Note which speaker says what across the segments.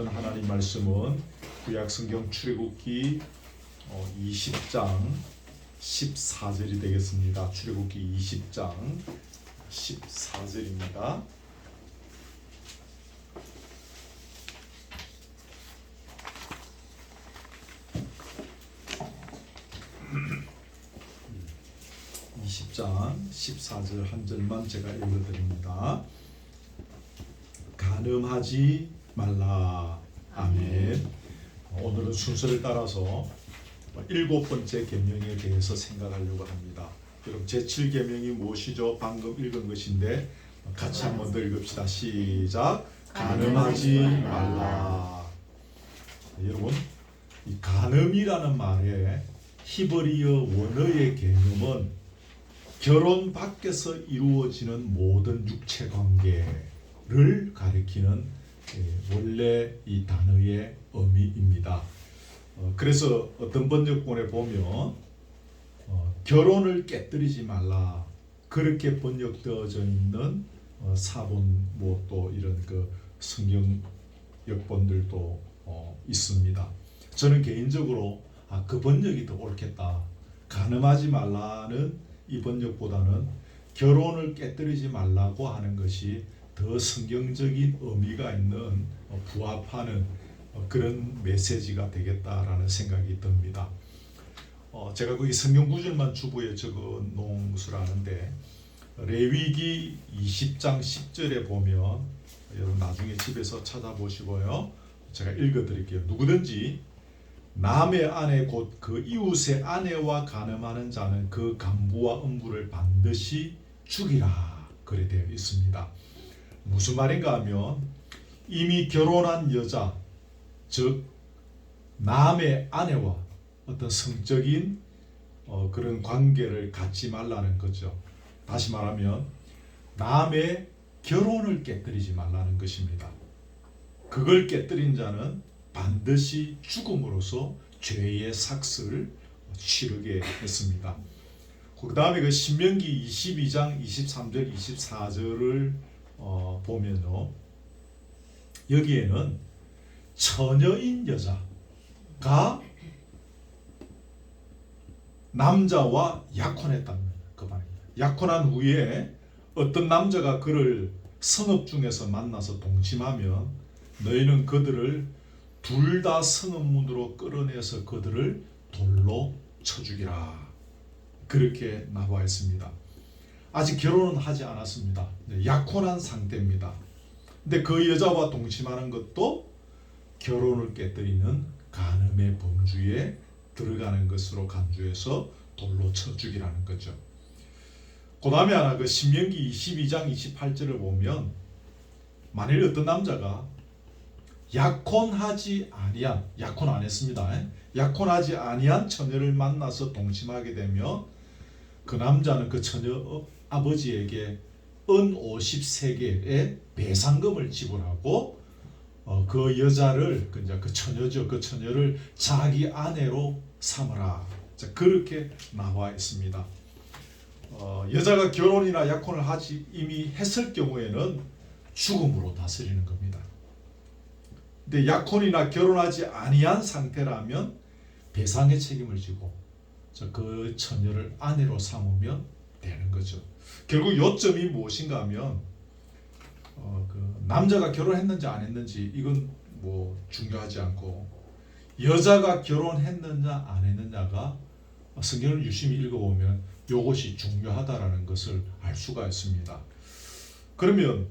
Speaker 1: 보시는 하나님 말씀은 구약성경 출애굽기 20장 14절이 되겠습니다. 출애굽기 20장 14절입니다. (20장 14절) 한 절만 제가 읽어드립니다. 간음하지 말라. 아멘. 오늘은 순서를 따라서 7번째 계명에 대해서 생각하려고 합니다. 여러분, 제7계명이 무엇이죠? 방금 읽은 것인데 같이 한번 더 읽읍시다. 시작. 간음하지 말라. 여러분, 이 간음이라는 말의 히브리어 원어의 개념은 결혼 밖에서 이루어지는 모든 육체 관계를 가리키는 원래 이 단어의 의미입니다. 그래서 어떤 번역본에 보면 결혼을 깨뜨리지 말라 그렇게 번역되어져 있는 사본 뭐 또 이런 그 성경 역본들도 있습니다. 저는 개인적으로 그 번역이 더 옳겠다. 간음하지 말라는 이 번역보다는 결혼을 깨뜨리지 말라고 하는 것이 더 성경적인 의미가 있는 부합하는 그런 메시지가 되겠다라는 생각이 듭니다. 제가 거기 성경 구절만 주부에 적어 놓은 것을 아는데 레위기 20장 10절에 보면 여러분 나중에 집에서 찾아보시고요. 제가 읽어드릴게요. 누구든지 남의 아내 곧 그 이웃의 아내와 간음하는 자는 그 간부와 음부를 반드시 죽이라 그래 되어 있습니다. 무슨 말인가 하면 이미 결혼한 여자, 즉 남의 아내와 어떤 성적인 그런 관계를 갖지 말라는 거죠. 다시 말하면 남의 결혼을 깨뜨리지 말라는 것입니다. 그걸 깨뜨린 자는 반드시 죽음으로써 죄의 삭을 치르게 했습니다. 그 다음에 그 신명기 22장 23절 24절을 보면요, 여기에는 처녀인 여자가 남자와 약혼했다는 그 말입니다. 약혼한 후에 어떤 남자가 그를 성읍 중에서 만나서 동침하면 너희는 그들을 둘 다 성읍문으로 끌어내서 그들을 돌로 쳐 죽이라 그렇게 나와 있습니다. 아직 결혼은 하지 않았습니다. 약혼한 상태입니다. 근데 그 여자와 동침하는 것도 결혼을 깨뜨리는 간음의 범주에 들어가는 것으로 간주해서 돌로 쳐 죽이라는 거죠. 그 다음에 하나 그 신명기 22장 28절을 보면 만일 어떤 남자가 약혼하지 아니한, 약혼 안 했습니다. 약혼하지 아니한 처녀를 만나서 동침하게 되면 그 남자는 그 처녀 아버지에게 은 50세겔의 배상금을 지불하고 그 여자를 그 처녀죠. 그 처녀를 자기 아내로 삼으라. 그렇게 나와 있습니다. 여자가 결혼이나 약혼을 하지 이미 했을 경우에는 죽음으로 다스리는 겁니다. 근데 약혼이나 결혼하지 아니한 상태라면 배상의 책임을 지고 그 처녀를 아내로 삼으면 되는 거죠. 결국 요점이 무엇인가 하면 그 남자가 결혼했는지 안 했는지 이건 뭐 중요하지 않고 여자가 결혼했느냐 안 했느냐가 성경을 유심히 읽어보면 이것이 중요하다라는 것을 알 수가 있습니다. 그러면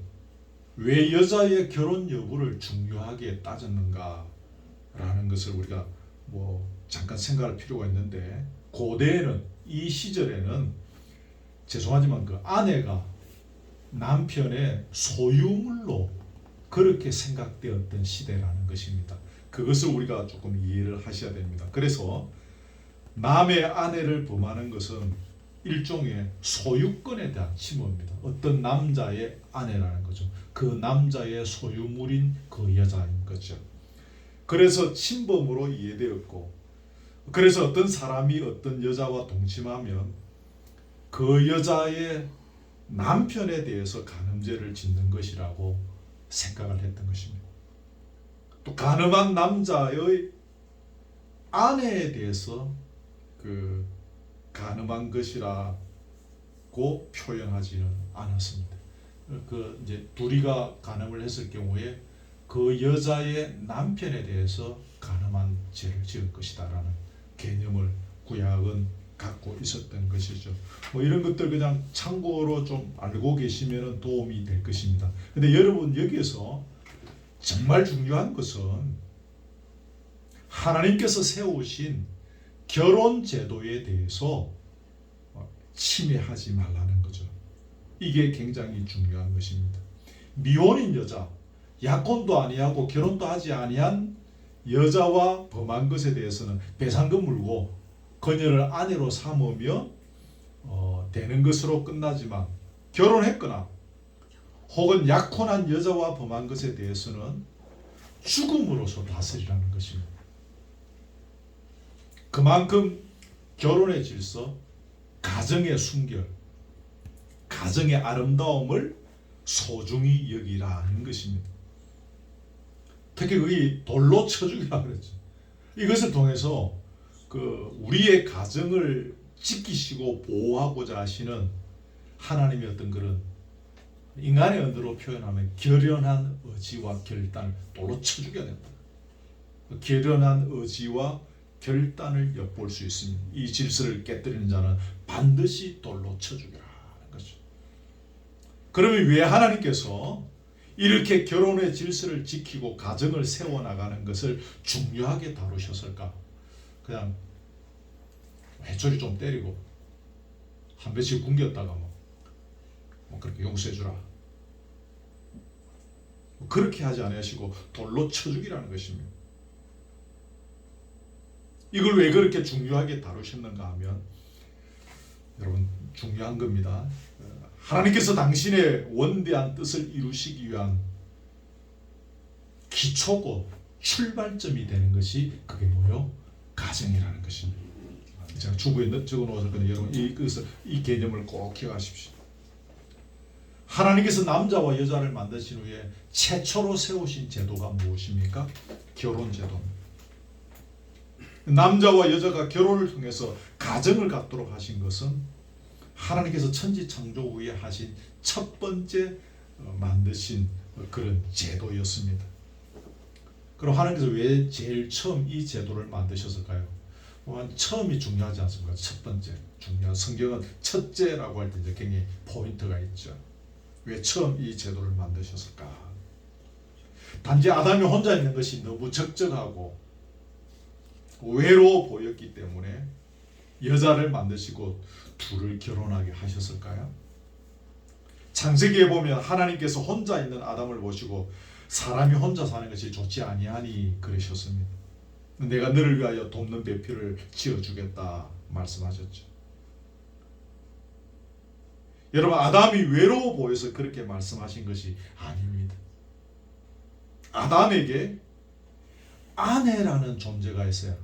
Speaker 1: 왜 여자의 결혼 여부를 중요하게 따졌는가라는 것을 우리가 뭐 잠깐 생각할 필요가 있는데, 고대에는 이 시절에는 죄송하지만 그 아내가 남편의 소유물로 그렇게 생각되었던 시대라는 것입니다. 그것을 우리가 조금 이해를 하셔야 됩니다. 그래서 남의 아내를 범하는 것은 일종의 소유권에 대한 침해입니다. 어떤 남자의 아내라는 거죠. 그 남자의 소유물인 그 여자인 거죠. 그래서 침범으로 이해되었고, 그래서 어떤 사람이 어떤 여자와 동침하면 그 여자의 남편에 대해서 간음죄를 짓는 것이라고 생각을 했던 것입니다. 또 간음한 남자의 아내에 대해서 그 간음한 것이라고 표현하지는 않았습니다. 그 이제 둘이가 간음을 했을 경우에 그 여자의 남편에 대해서 간음한 죄를 지을 것이다라는 개념을 구약은 갖고 있었던 것이죠. 뭐 이런 것들 그냥 참고로 좀 알고 계시면 도움이 될 것입니다. 근데 여러분 여기에서 정말 중요한 것은 하나님께서 세우신 결혼 제도에 대해서 침해하지 말라는 거죠. 이게 굉장히 중요한 것입니다. 미혼인 여자, 약혼도 아니하고 결혼도 하지 아니한 여자와 범한 것에 대해서는 배상금 물고 그녀를 아내로 삼으며 되는 것으로 끝나지만 결혼했거나 혹은 약혼한 여자와 범한 것에 대해서는 죽음으로서 다스리라는 것입니다. 그만큼 결혼의 질서, 가정의 순결, 가정의 아름다움을 소중히 여기라는 것입니다. 특히 거기 돌로 쳐주기라 그랬죠. 이것을 통해서 그 우리의 가정을 지키시고 보호하고자 하시는 하나님의 어떤 그런 인간의 언어로 표현하면 결연한 의지와 결단을 돌로 쳐주게 된다. 결연한 의지와 결단을 엿볼 수 있습니다. 이 질서를 깨뜨리는 자는 반드시 돌로 쳐주리라 하는 거죠. 그러면 왜 하나님께서 이렇게 결혼의 질서를 지키고 가정을 세워나가는 것을 중요하게 다루셨을까? 그냥 회초리 좀 때리고 한 배씩 굶겼다가 뭐 그렇게 용서해주라. 그렇게 하지 않으시고 돌로 쳐주기라는 것입니다. 이걸 왜 그렇게 중요하게 다루셨는가 하면 여러분 중요한 겁니다. 하나님께서 당신의 원대한 뜻을 이루시기 위한 기초고 출발점이 되는 것이 그게 뭐요? 가정이라는 것입니다. 제가 주부에 적어놓았을 건데 여러분 이 개념을 꼭 기억하십시오. 하나님께서 남자와 여자를 만드신 후에 최초로 세우신 제도가 무엇입니까? 결혼제도입니다. 남자와 여자가 결혼을 통해서 가정을 갖도록 하신 것은 하나님께서 천지 창조 후에 하신 첫 번째 만드신 그런 제도였습니다. 그럼 하나님께서 왜 제일 처음 이 제도를 만드셨을까요? 처음이 중요하지 않습니까? 첫 번째 중요한 성경은 첫째라고 할 때 이제 굉장히 포인트가 있죠. 왜 처음 이 제도를 만드셨을까? 단지 아담이 혼자 있는 것이 너무 적적하고 외로워 보였기 때문에 여자를 만드시고 둘을 결혼하게 하셨을까요? 창세기에 보면 하나님께서 혼자 있는 아담을 보시고 사람이 혼자 사는 것이 좋지 아니하니 그러셨습니다. 내가 너를 위하여 돕는 배필을 지어주겠다 말씀하셨죠. 여러분 아담이 외로워 보여서 그렇게 말씀하신 것이 아닙니다. 아담에게 아내라는 존재가 있어요.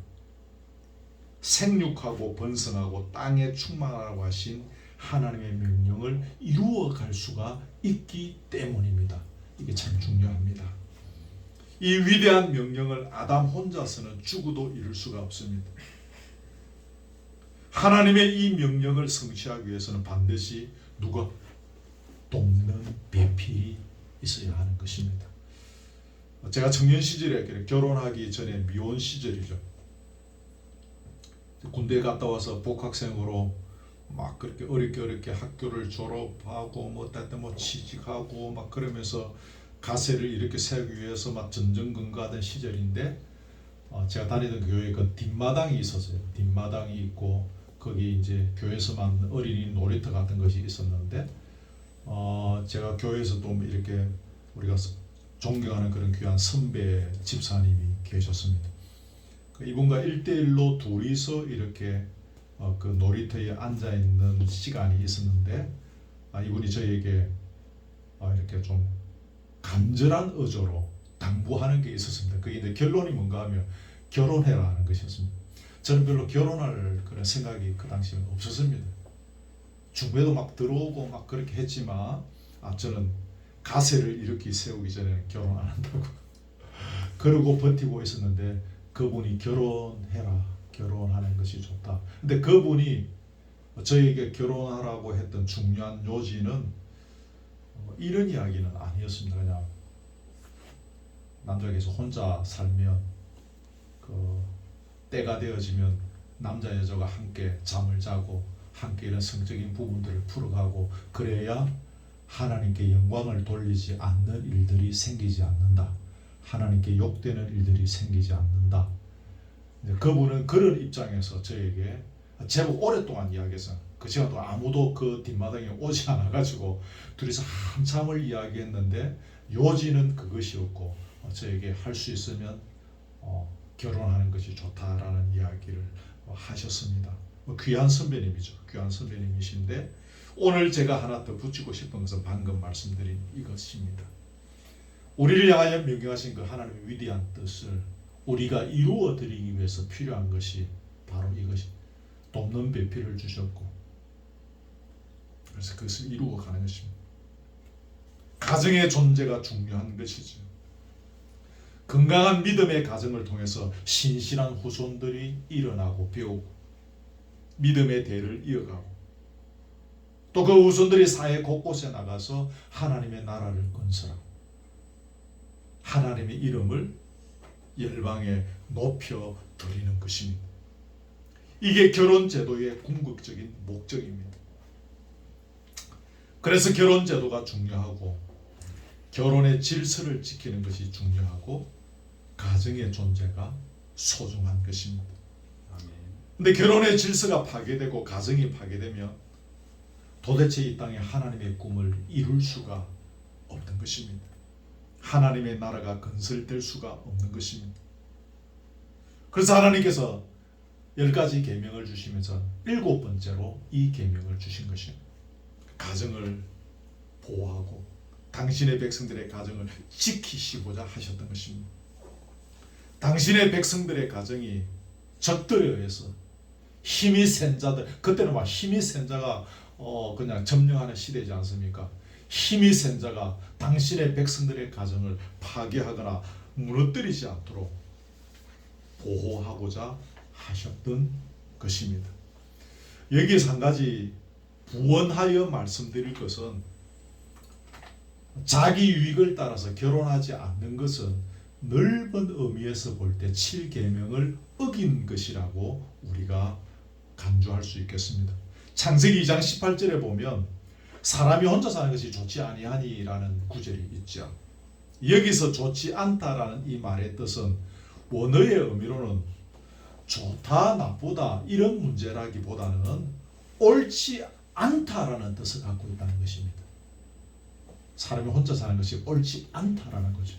Speaker 1: 생육하고 번성하고 땅에 충만하라고 하신 하나님의 명령을 이루어 갈 수가 있기 때문입니다. 이게 참 중요합니다. 이 위대한 명령을 아담 혼자서는 죽어도 이룰 수가 없습니다. 하나님의 이 명령을 성취하기 위해서는 반드시 누가 돕는 배필이 있어야 하는 것입니다. 제가 청년 시절에 결혼하기 전에 미혼 시절이죠. 군대 갔다 와서 복학생으로 막 그렇게 어렵게 학교를 졸업하고 뭐 취직하고 막 그러면서 가세를 이렇게 세우기 위해서 막 전전긍긍하던 시절인데 제가 다니던 교회에 그 뒷마당이 있었어요. 뒷마당이 있고 거기 이제 교회에서만 어린이 놀이터 같은 것이 있었는데 제가 교회에서 또 이렇게 우리가 존경하는 그런 귀한 선배 집사님이 계셨습니다. 이분과 1대1로 둘이서 이렇게 그 놀이터에 앉아 있는 시간이 있었는데 이분이 저에게 이렇게 좀 간절한 의조로 당부하는 게 있었습니다. 그게 이제 결론이 뭔가 하면 결혼해라 하는 것이었습니다. 저는 별로 결혼할 그런 생각이 그 당시에 없었습니다. 중매도 막 들어오고 막 그렇게 했지만 저는 가세를 이렇게 세우기 전에 결혼 안 한다고 그러고 버티고 있었는데 그분이 결혼해라, 결혼하는 것이 좋다. 근데 그분이 저에게 결혼하라고 했던 중요한 요지는 이런 이야기는 아니었습니다. 그냥 남자에게서 혼자 살면 그 때가 되어지면 남자 여자가 함께 잠을 자고 함께 이런 성적인 부분들을 풀어가고 그래야 하나님께 영광을 돌리지 않는 일들이 생기지 않는다. 하나님께 욕되는 일들이 생기지 않는다. 그분은 그런 입장에서 저에게 제법 오랫동안 이야기해서 그 시간 동안 아무도 그 뒷마당에 오지 않아가지고 둘이서 한참을 이야기했는데 요지는 그것이었고 저에게 할 수 있으면 결혼하는 것이 좋다라는 이야기를 하셨습니다. 귀한 선배님이죠. 귀한 선배님이신데 오늘 제가 하나 더 붙이고 싶은 것은 방금 말씀드린 이것입니다. 우리를 향하여 명령하신 그 하나님의 위대한 뜻을 우리가 이루어 드리기 위해서 필요한 것이 바로 이것이 돕는 배필을 주셨고 그래서 그것을 이루어 가는 것입니다. 가정의 존재가 중요한 것이죠. 건강한 믿음의 가정을 통해서 신실한 후손들이 일어나고 배우고 믿음의 대를 이어가고 또 그 후손들이 사회 곳곳에 나가서 하나님의 나라를 건설하고 하나님의 이름을 열방에 높여 드리는 것입니다. 이게 결혼 제도의 궁극적인 목적입니다. 그래서 결혼 제도가 중요하고 결혼의 질서를 지키는 것이 중요하고 가정의 존재가 소중한 것입니다. 근데 결혼의 질서가 파괴되고 가정이 파괴되면 도대체 이 땅에 하나님의 꿈을 이룰 수가 없는 것입니다. 하나님의 나라가 건설될 수가 없는 것입니다. 그래서 하나님께서 10가지 계명을 주시면서 7번째로 이 계명을 주신 것입니다. 가정을 보호하고 당신의 백성들의 가정을 지키시고자 하셨던 것입니다. 당신의 백성들의 가정이 적들에 의해서 힘이 센 자들, 그때는 막 힘이 센 자가 그냥 점령하는 시대지 않습니까? 힘이 센 자가 당신의 백성들의 가정을 파괴하거나 무너뜨리지 않도록 보호하고자 하셨던 것입니다. 여기에서 한 가지 부언하여 말씀드릴 것은 자기 유익을 따라서 결혼하지 않는 것은 넓은 의미에서 볼 때 7계명을 어긴 것이라고 우리가 간주할 수 있겠습니다. 창세기 2장 18절에 보면 사람이 혼자 사는 것이 좋지 아니하니라는 구절이 있죠. 여기서 좋지 않다라는 이 말의 뜻은 원어의 의미로는 좋다 나쁘다 이런 문제라기보다는 옳지 않다라는 뜻을 갖고 있다는 것입니다. 사람이 혼자 사는 것이 옳지 않다라는 거죠.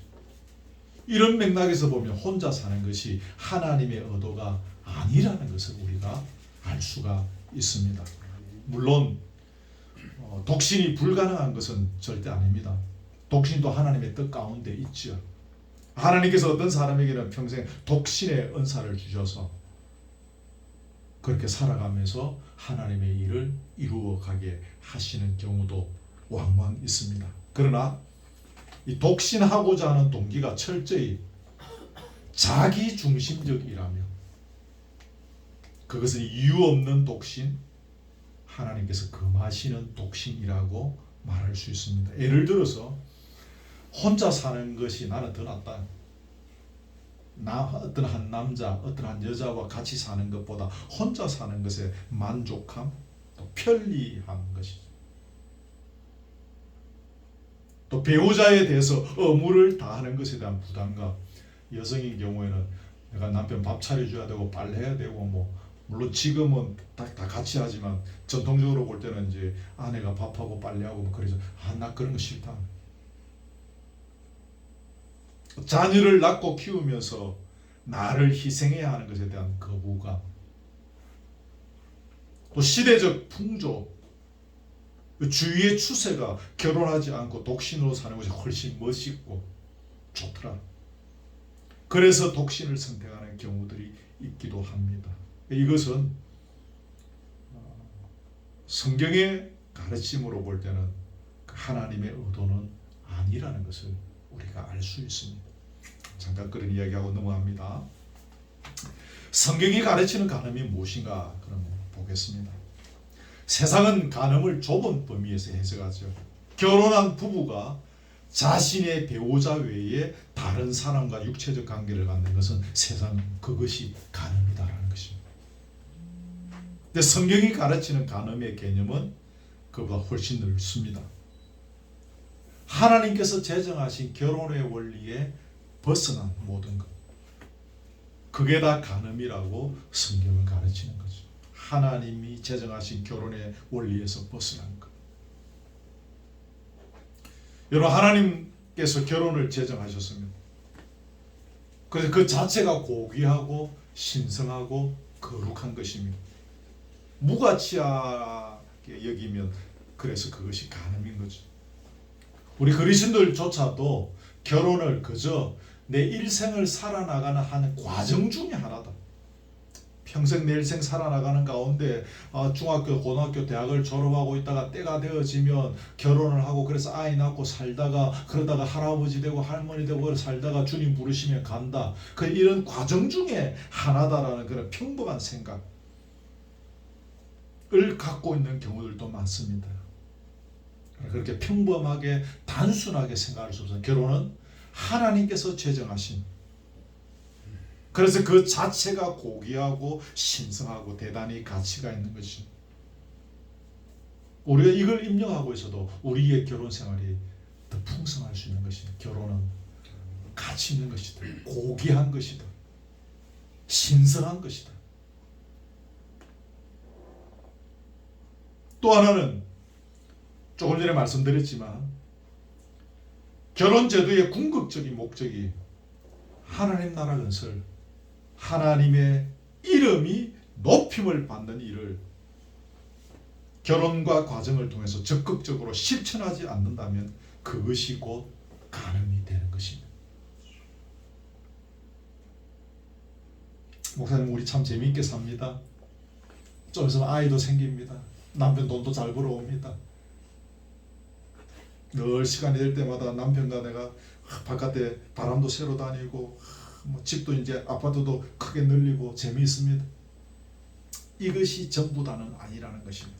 Speaker 1: 이런 맥락에서 보면 혼자 사는 것이 하나님의 의도가 아니라는 것을 우리가 알 수가 있습니다. 물론 독신이 불가능한 것은 절대 아닙니다. 독신도 하나님의 뜻 가운데 있죠. 하나님께서 어떤 사람에게는 평생 독신의 은사를 주셔서 그렇게 살아가면서 하나님의 일을 이루어가게 하시는 경우도 왕왕 있습니다. 그러나 이 독신하고자 하는 동기가 철저히 자기중심적이라며 그것은 이유 없는 독신, 하나님께서 금하시는 독신이라고 말할 수 있습니다. 예를 들어서 혼자 사는 것이 나는 더 낫다. 어떤 한 남자, 어떤 한 여자와 같이 사는 것보다 혼자 사는 것에 만족함, 또 편리한 것이죠. 또 배우자에 대해서 의무를 다하는 것에 대한 부담감. 여성인 경우에는 내가 남편 밥 차려줘야 되고 빨래해야 되고 물론 지금은 다 같이 하지만 전통적으로 볼 때는 이제 아내가 밥하고 빨래하고 그래서 나 그런 거 싫다. 자녀를 낳고 키우면서 나를 희생해야 하는 것에 대한 거부감, 또 시대적 풍조, 주위의 추세가 결혼하지 않고 독신으로 사는 것이 훨씬 멋있고 좋더라. 그래서 독신을 선택하는 경우들이 있기도 합니다. 이것은 성경의 가르침으로 볼 때는 하나님의 의도는 아니라는 것을 우리가 알 수 있습니다. 잠깐 그런 이야기하고 넘어갑니다. 성경이 가르치는 간음이 무엇인가 그러면 보겠습니다. 세상은 간음을 좁은 범위에서 해석하죠. 결혼한 부부가 자신의 배우자 외에 다른 사람과 육체적 관계를 갖는 것은 세상은 그것이 간음이다라는 것입니다. 근데 성경이 가르치는 간음의 개념은 그보다 훨씬 넓습니다. 하나님께서 제정하신 결혼의 원리에 벗어난 모든 것, 그게 다 간음이라고 성경은 가르치는 거죠. 하나님이 제정하신 결혼의 원리에서 벗어난 것. 여러분, 하나님께서 결혼을 제정하셨습니다. 그래서 그 자체가 고귀하고 신성하고 거룩한 것입니다. 무가치하게 여기면 그래서 그것이 간음인 거죠. 우리 그리스도인들조차도 결혼을 그저 내 일생을 살아나가는 한 과정 중에 하나다. 평생 내 일생 살아나가는 가운데 중학교, 고등학교, 대학을 졸업하고 있다가 때가 되어지면 결혼을 하고 그래서 아이 낳고 살다가 그러다가 할아버지 되고 할머니 되고 살다가 주님 부르시면 간다. 이런 과정 중에 하나다라는 그런 평범한 생각을 갖고 있는 경우들도 많습니다. 그렇게 평범하게 단순하게 생각할 수 없어요. 결혼은 하나님께서 제정하신, 그래서 그 자체가 고귀하고 신성하고 대단히 가치가 있는 것이, 우리가 이걸 입력하고 있어도 우리의 결혼 생활이 더 풍성할 수 있는 것이, 결혼은 가치 있는 것이다, 고귀한 것이다, 신성한 것이다. 또 하나는 조금 전에 말씀드렸지만 결혼 제도의 궁극적인 목적이 하나님 나라 건설, 하나님의 이름이 높임을 받는 일을 결혼과 과정을 통해서 적극적으로 실천하지 않는다면 그것이 곧 간음이 되는 것입니다. 목사님, 우리 참 재미있게 삽니다. 좀 있으면 아이도 생깁니다. 남편 돈도 잘 벌어옵니다. 늘 시간이 될 때마다 남편과 내가 바깥에 바람도 쐬러 다니고 집도 이제 아파트도 크게 늘리고 재미있습니다. 이것이 전부다는 아니라는 것입니다.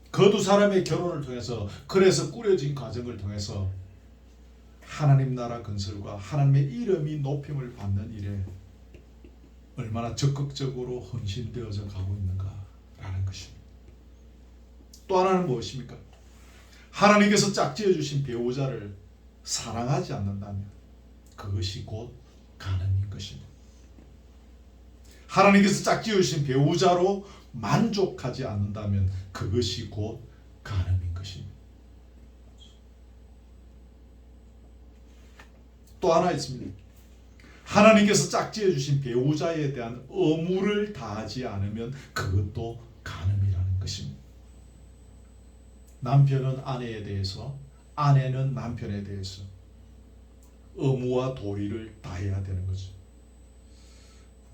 Speaker 1: 그 두 사람의 결혼을 통해서, 그래서 꾸려진 과정을 통해서 하나님 나라 건설과 하나님의 이름이 높임을 받는 일에 얼마나 적극적으로 헌신되어져 가고 있는가라는 것입니다. 또 하나는 무엇입니까? 하나님께서 짝지어 주신 배우자를 사랑하지 않는다면 그것이 곧 간음인 것입니다. 하나님께서 짝지어 주신 배우자로 만족하지 않는다면 그것이 곧 간음인 것입니다. 또 하나 있습니다. 하나님께서 짝지어 주신 배우자에 대한 의무를 다하지 않으면 그것도 간음이라는 것입니다. 남편은 아내에 대해서, 아내는 남편에 대해서 의무와 도리를 다해야 되는 거죠.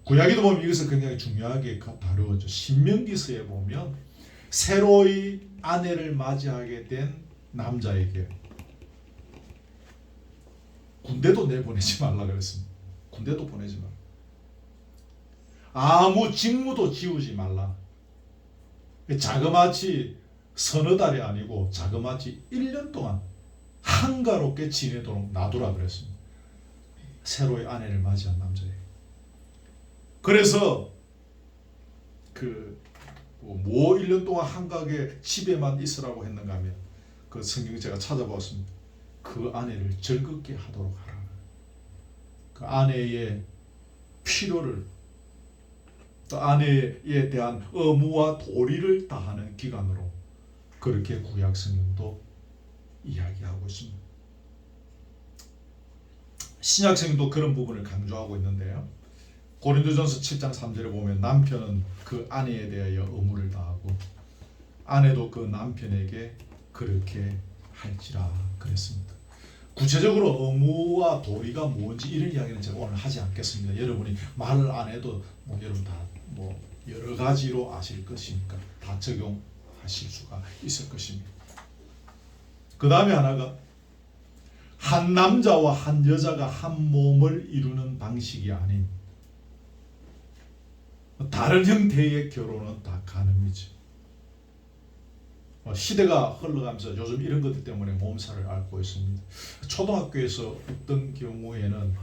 Speaker 1: 구약에도 보면 이것을 굉장히 중요하게 다루었죠. 신명기서에 보면 새로이 아내를 맞이하게 된 남자에게 군대도 내보내지 말라 그랬습니다. 군대도 보내지 말라. 아무 직무도 지우지 말라. 자그마치 서너 달이 아니고 자그마치 1년 동안 한가롭게 지내도록 놔두라 그랬습니다. 새로의 아내를 맞이한 남자에게. 그래서 뭐 1년 동안 한가하게 집에만 있으라고 했는가 하면 그 성경 제가 찾아보았습니다. 그 아내를 즐겁게 하도록 하라. 그 아내의 필요를, 또 아내에 대한 의무와 도리를 다하는 기간으로 그렇게 구약 성경도 이야기하고 있습니다. 신약 성경도 그런 부분을 강조하고 있는데요. 고린도전서 7장 3절에 보면 남편은 그 아내에 대하여 의무를 다하고 아내도 그 남편에게 그렇게 할지라 그랬습니다. 구체적으로 의무와 도리가 뭔지 이런 이야기는 제가 오늘 하지 않겠습니다. 여러분이 말을 안 해도 여러분 다 여러 가지로 아실 것이니까 다 적용하실 수가 있을 것입니다. 그 다음에 하나가 한 남자와 한 여자가 한 몸을 이루는 방식이 아닌 다른 형태의 결혼은 다 가늠이지. 시대가 흘러가면서 요즘 이런 것들 때문에 몸살을 앓고 있습니다. 초등학교에서 어떤 경우에는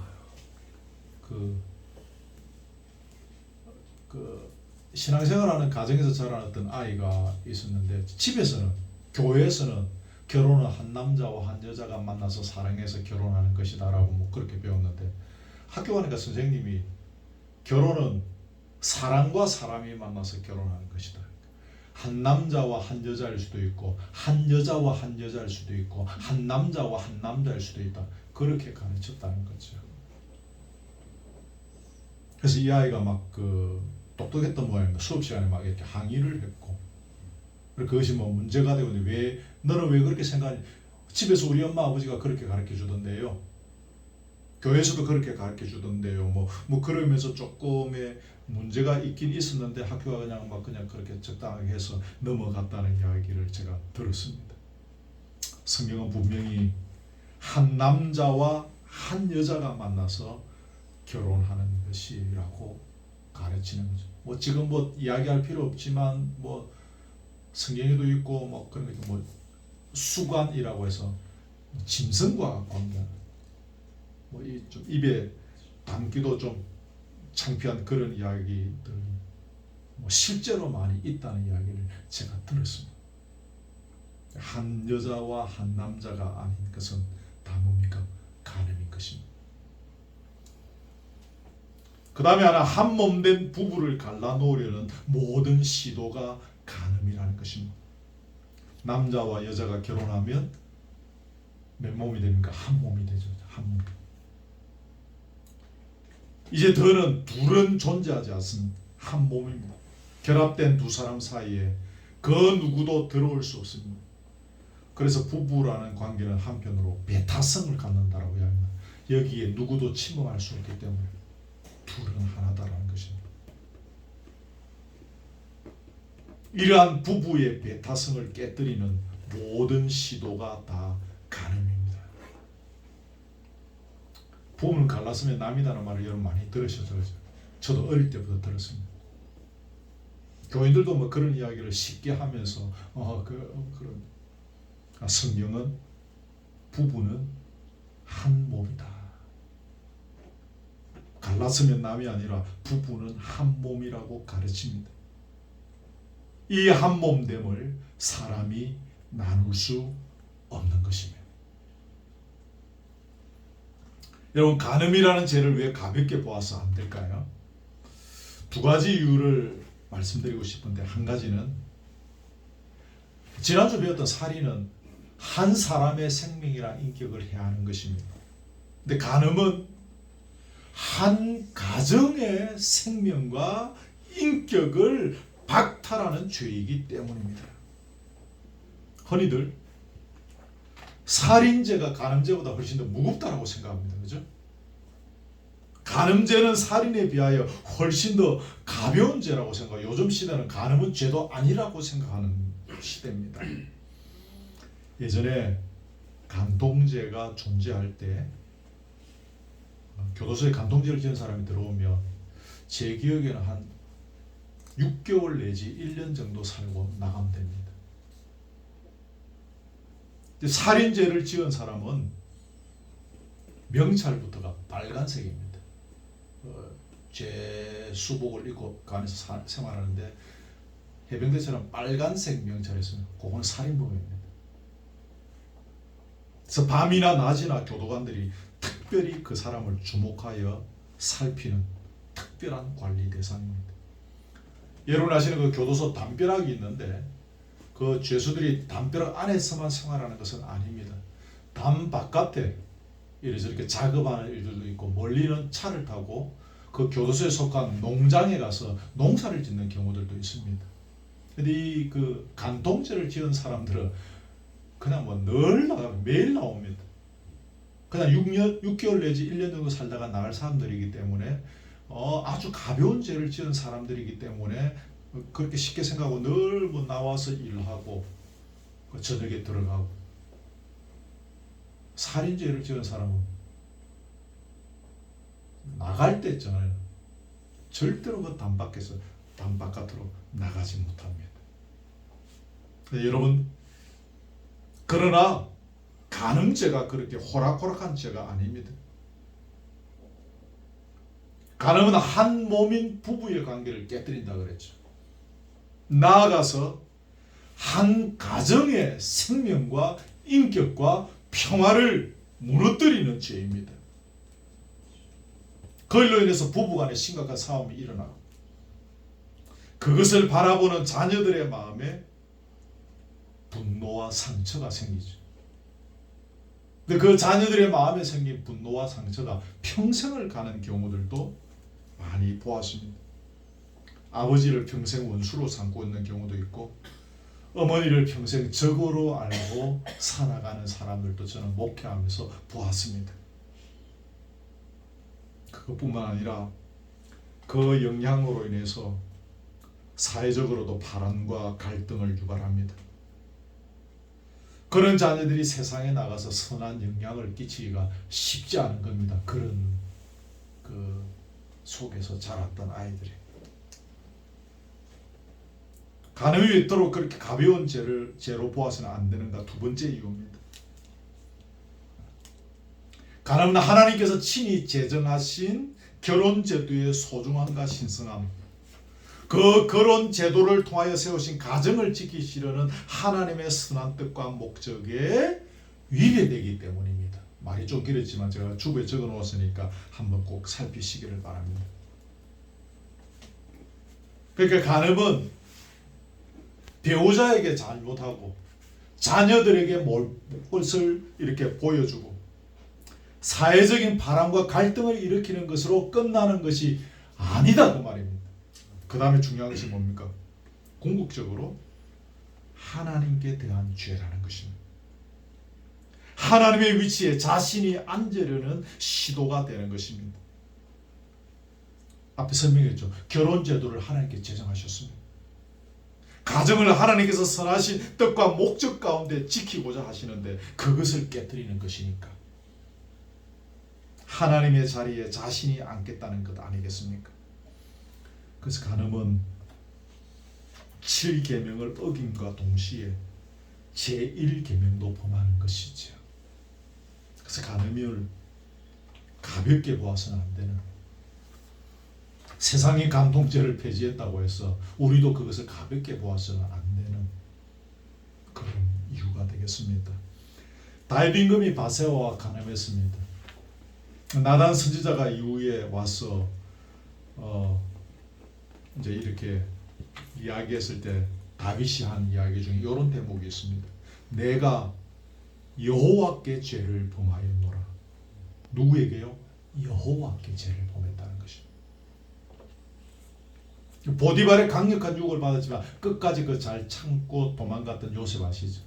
Speaker 1: 신앙생활하는 가정에서 자란 어떤 아이가 있었는데, 집에서는, 교회에서는 결혼은 한 남자와 한 여자가 만나서 사랑해서 결혼하는 것이다라고 뭐 그렇게 배웠는데, 학교 가니까 선생님이 결혼은 사랑과 사람이 만나서 결혼하는 것이다. 한 남자와 한 여자일 수도 있고, 한 여자와 한 여자일 수도 있고, 한 남자와 한 남자일 수도 있다. 그렇게 가르쳤다는 거죠. 그래서 이 아이가 막 똑똑했던 모양입니다. 수업 시간에 막 이렇게 항의를 했고, 그것이 뭐 문제가 되고, 너는 왜 그렇게 생각하니? 집에서 우리 엄마 아버지가 그렇게 가르쳐 주던데요. 교회에서도 그렇게 가르쳐 주던데요. 뭐 그러면서 조금의 문제가 있긴 있었는데 학교가 그냥 그렇게 적당하게 해서 넘어갔다는 이야기를 제가 들었습니다. 성경은 분명히 한 남자와 한 여자가 만나서 결혼하는 것이라고 가르치는 거죠. 뭐 지금 뭐 이야기할 필요 없지만 뭐 성경에도 있고 뭐 그런 게 뭐 수관이라고 해서 짐승과 관계하는, 뭐 이 좀 입에 담기도 좀 창피한 그런 이야기들 뭐 실제로 많이 있다는 이야기를 제가 들었습니다. 한 여자와 한 남자가 아닌 것은 다 뭡니까? 간음인 것입니다. 그 다음에 하나, 한 몸 된 부부를 갈라놓으려는 모든 시도가 간음이라는 것입니다. 남자와 여자가 결혼하면 몇 몸이 됩니까? 한 몸이 되죠. 한 몸. 이제 더는 둘은 존재하지 않습니다. 한 몸입니다. 결합된 두 사람 사이에 그 누구도 들어올 수 없습니다. 그래서 부부라는 관계는 한편으로 배타성을 갖는다라고 합니다. 여기에 누구도 침범할 수 없기 때문에 둘은 하나다라는 것입니다. 이러한 부부의 배타성을 깨뜨리는 모든 시도가 다 간음입니다. 부부는 갈랐으면 남이다라는 말을 여러분 많이 들으셨죠? 저도 어릴 때부터 들었습니다. 교인들도 뭐 그런 이야기를 쉽게 하면서 그런 성경은 부부는 한 몸이다. 갈랐으면 남이 아니라 부부는 한 몸이라고 가르칩니다. 이 한 몸됨을 사람이 나눌 수 없는 것입니다. 여러분, 간음이라는 죄를 왜 가볍게 보아서 안 될까요? 두 가지 이유를 말씀드리고 싶은데, 한 가지는 지난주 배웠던 살인은 한 사람의 생명이란 인격을 해하는 것입니다. 근데 간음은 한 가정의 생명과 인격을 박탈하는 죄이기 때문입니다. 흔히들 살인죄가 간음죄보다 훨씬 더 무겁다고 생각합니다. 그죠? 간음죄는 살인에 비하여 훨씬 더 가벼운 죄라고 생각해요. 요즘 시대는 간음은 죄도 아니라고 생각하는 시대입니다. 예전에 간통죄가 존재할 때 교도소에 간통죄를 지은 사람이 들어오면 제 기억에는 한 6개월 내지 1년 정도 살고 나가면 됩니다. 살인죄를 지은 사람은 명찰부터가 빨간색입니다. 제 수복을 입고 그 안에서 생활하는데 해병대처럼 빨간색 명찰이었으면 그건 살인범입니다. 그래서 밤이나 낮이나 교도관들이 특별히 그 사람을 주목하여 살피는 특별한 관리 대상입니다. 여러분 아시는 그 교도소 담벼락이 있는데 그 죄수들이 담벼락 안에서만 생활하는 것은 아닙니다. 담 바깥에 이렇게 작업하는 일들도 있고, 멀리는 차를 타고 그 교도소에 속한 농장에 가서 농사를 짓는 경우들도 있습니다. 근데 이 그 간통죄를 지은 사람들은 그냥 뭐 늘 나가고 매일 나옵니다. 그냥 6개월 내지 1년 정도 살다가 나갈 사람들이기 때문에 아주 가벼운 죄를 지은 사람들이기 때문에 그렇게 쉽게 생각하고 늘 뭐 나와서 일하고 저녁에 들어가고 살인죄를 지은 사람은 나갈 때 있잖아요. 절대로 그 담 밖에서 담 바깥으로 나가지 못합니다. 네, 여러분, 그러나 간음죄가 그렇게 호락호락한 죄가 아닙니다. 간음은 한 몸인 부부의 관계를 깨뜨린다 그랬죠. 나아가서 한 가정의 생명과 인격과 평화를 무너뜨리는 죄입니다. 그걸로 인해서 부부간에 심각한 싸움이 일어나고 그것을 바라보는 자녀들의 마음에 분노와 상처가 생기죠. 근데 그 자녀들의 마음에 생긴 분노와 상처가 평생을 가는 경우들도 많이 보았습니다. 아버지를 평생 원수로 삼고 있는 경우도 있고 어머니를 평생 적으로 알고 살아가는 사람들도 저는 목회하면서 보았습니다. 그것뿐만 아니라 그 영향으로 인해서 사회적으로도 파란과 갈등을 유발합니다. 그런 자녀들이 세상에 나가서 선한 영향을 끼치기가 쉽지 않은 겁니다. 그런 그 속에서 자랐던 아이들이. 간음이 있도록 그렇게 가벼운 죄로 보아서는 안 되는가? 두 번째 이유입니다. 간음은 하나님께서 친히 제정하신 결혼제도의 소중함과 신성함, 그 결혼 제도를 통하여 세우신 가정을 지키시려는 하나님의 선한 뜻과 목적에 위배되기 때문입니다. 말이 좀 길었지만 제가 주부에 적어 놓았으니까 한번 꼭 살피시기를 바랍니다. 그러니까 간음은 배우자에게 잘못하고 자녀들에게 못을 이렇게 보여주고 사회적인 바람과 갈등을 일으키는 것으로 끝나는 것이 아니다 그 말입니다. 그 다음에 중요한 것이 뭡니까? 궁극적으로 하나님께 대한 죄라는 것입니다. 하나님의 위치에 자신이 앉으려는 시도가 되는 것입니다. 앞에 설명했죠. 결혼제도를 하나님께 제정하셨습니다. 가정을 하나님께서 선하신 뜻과 목적 가운데 지키고자 하시는데 그것을 깨뜨리는 것이니까 하나님의 자리에 자신이 앉겠다는 것 아니겠습니까? 그래서 간음은 7계명을 어김과 동시에 제1계명도 범하는 것이죠. 그래서 간음을 가볍게 보아서는 안 되는, 세상이 간통죄를 폐지했다고 해서 우리도 그것을 가볍게 보아서는 안 되는 그런 이유가 되겠습니다. 다윗 바세바와 간음했습니다. 나단 선지자가 이후에 와서 이제 이렇게 이야기했을 때 다윗이 한 이야기 중에 이런 대목이 있습니다. 내가 여호와께 죄를 범하였노라. 누구에게요? 여호와께 죄를 범했다는 것입니다. 보디발의 강력한 유혹을 받았지만 끝까지 그 잘 참고 도망갔던 요셉 아시죠?